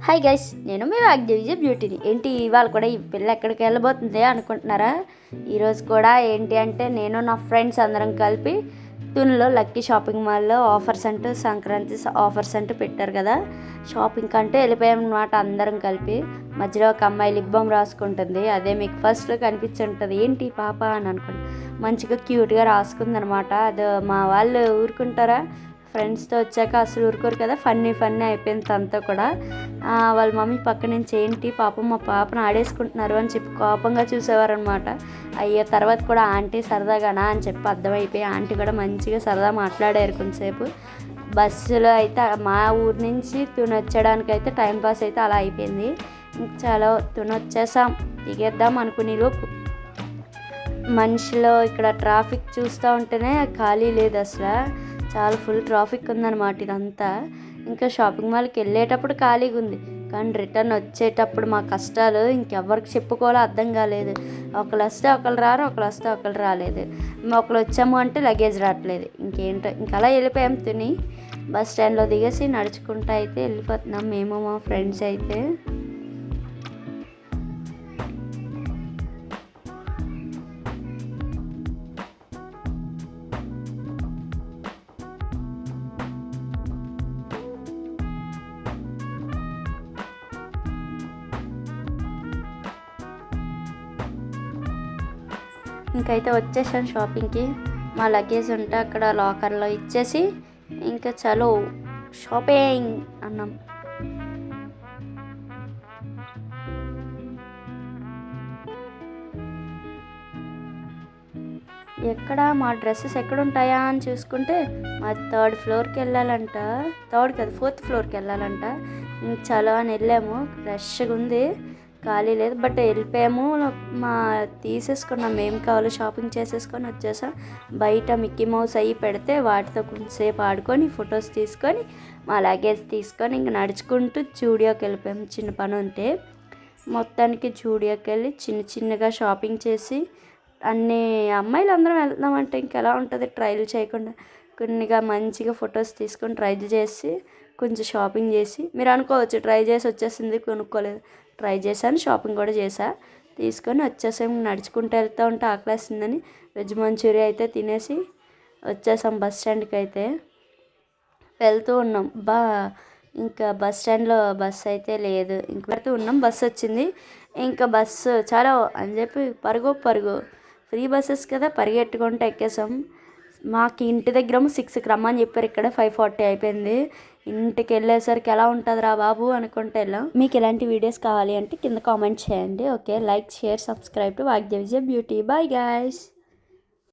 Hi guys, నేను మీ వాగ్దేవిజ బ్యూటీని. ఏంటి ఇవాళ కూడా ఈ పిల్ల ఎక్కడికి వెళ్ళబోతుంది అనుకుంటున్నారా? ఈరోజు కూడా ఏంటి అంటే నేను నా ఫ్రెండ్స్ అందరం కలిపి తునిలో లక్కీ షాపింగ్ మాల్లో ఆఫర్స్ అంటూ సంక్రాంతి ఆఫర్స్ అంటూ పెట్టారు కదా, షాపింగ్ కంటే వెళ్ళిపోయాం అన్నమాట అందరం కలిపి. మధ్యలో ఒక అమ్మాయి లిప్ బామ్ రాసుకుంటుంది, అదే మీకు ఫస్ట్లో కనిపించుంటుంది. ఏంటి పాప అని అనుకోండి, మంచిగా క్యూట్గా రాసుకుందనమాట. అది మా వాళ్ళు ఊరుకుంటారా? ఫ్రెండ్స్తో వచ్చాక అసలు ఊరుకోరు కదా. ఫన్నీ అయిపోయింది తనతో కూడా. వాళ్ళ మమ్మీ పక్క నుంచి ఏంటి పాపం మా పాపను ఆడేసుకుంటున్నారు అని చెప్పి కోపంగా చూసేవారనమాట. అయ్యో తర్వాత కూడా ఆంటీ సరదాగానా అని చెప్పి అర్థమైపోయి ఆంటీ కూడా మంచిగా సరదా మాట్లాడారు కొంచెంసేపు. బస్సులో అయితే మా ఊరు నుంచి తునొచ్చడానికి అయితే టైంపాస్ అయితే అలా అయిపోయింది. చాలా తునొచ్చేసాం, దిగేద్దాం అనుకునే లోపు మనిషిలో ఇక్కడ ట్రాఫిక్ చూస్తూ ఉంటేనే ఖాళీ లేదు అసలు. చాలా ఫుల్ ట్రాఫిక్ ఉందన్నమాట ఇదంతా. ఇంకా షాపింగ్ మాల్కి వెళ్ళేటప్పుడు ఖాళీగా ఉంది, కానీ రిటర్న్ వచ్చేటప్పుడు మా కష్టాలు ఇంకెవ్వరికి చెప్పుకోవాలో అర్థం కాలేదు. ఒకళ్ళు వస్తే ఒకళ్ళు రారు, ఒకళ్ళు వస్తే ఒకళ్ళు రాలేదు. ఒకళ్ళు వచ్చాము అంటే లగేజ్ రావట్లేదు. ఇంకేంటో అలా వెళ్ళిపోయాం. తిని బస్ స్టాండ్లో దిగేసి నడుచుకుంటూ అయితే వెళ్ళిపోతున్నాం మేము మా ఫ్రెండ్స్ అయితే. ఇంకైతే వచ్చేసాను షాపింగ్కి. మా లగేజ్ ఉంటే అక్కడ లాకర్లో ఇచ్చేసి ఇంకా చలో షాపింగ్ అన్నాం. ఎక్కడ మా డ్రెస్సెస్ ఎక్కడుంటాయా అని చూసుకుంటే మా థర్డ్ ఫ్లోర్కి వెళ్ళాలంట. థర్డ్ కదా, ఫోర్త్ ఫ్లోర్కి వెళ్ళాలంట. ఇంక చలో అని వెళ్ళాము. రష్గా ఉంది, ఖాళీ లేదు, బట్ వెళ్ళిపోయాము. మా తీసేసుకున్నాం, ఏం కావాలో షాపింగ్ చేసేసుకొని వచ్చేసాం. బయట మిక్కీ మౌస్ అయ్యి పెడితే వాటితో కొంచెంసేపు ఆడుకొని ఫొటోస్ తీసుకొని మా లగేజ్ తీసుకొని ఇంక నడుచుకుంటూ జూడియోకి వెళ్ళిపోయాము. చిన్న పని ఉంటే మొత్తానికి జూడియోకి వెళ్ళి చిన్నగా షాపింగ్ చేసి అన్ని అమ్మాయిలు అందరం వెళ్దామంటే ఇంకెలా ఉంటుంది, ట్రైల్ చేయకుండా కొన్నిగా మంచిగా ఫొటోస్ తీసుకొని ట్రైల్ చేసి కొంచెం షాపింగ్ చేసి. మీరు అనుకోవచ్చు ట్రై చేసి వచ్చేసింది కొనుక్కోలేదు, ట్రై చేశాను, షాపింగ్ కూడా చేశా, తీసుకొని వచ్చేసాం. నడుచుకుంటూ వెళ్తూ ఉంటే ఆకలేస్తుందని వెజ్ మంచూరియా అయితే తినేసి వచ్చేసాం. బస్ స్టాండ్కి అయితే వెళ్తూ ఉన్నాం. ఇంకా బస్ స్టాండ్లో బస్సు అయితే లేదు. ఇంక వెళ్తూ ఉన్నాం, బస్సు వచ్చింది. ఇంకా బస్సు చాలా అని చెప్పి పరుగు ఫ్రీ బస్సెస్ కదా, పరిగెట్టుకుంటూ ఎక్కేసాం. మాకు ఇంటి దగ్గర 6కి రమ్మని చెప్పారు, ఇక్కడ 5:40 అయిపోయింది. ఇంటికి వెళ్ళేసరికి ఎలా ఉంటుంది రా బాబు అనుకుంటే వెళ్ళాం. మీకు ఎలాంటి వీడియోస్ కావాలి అంటే కింద కామెంట్ చేయండి. Okay, like, share, subscribe to Vagdevi's beauty. Bye guys.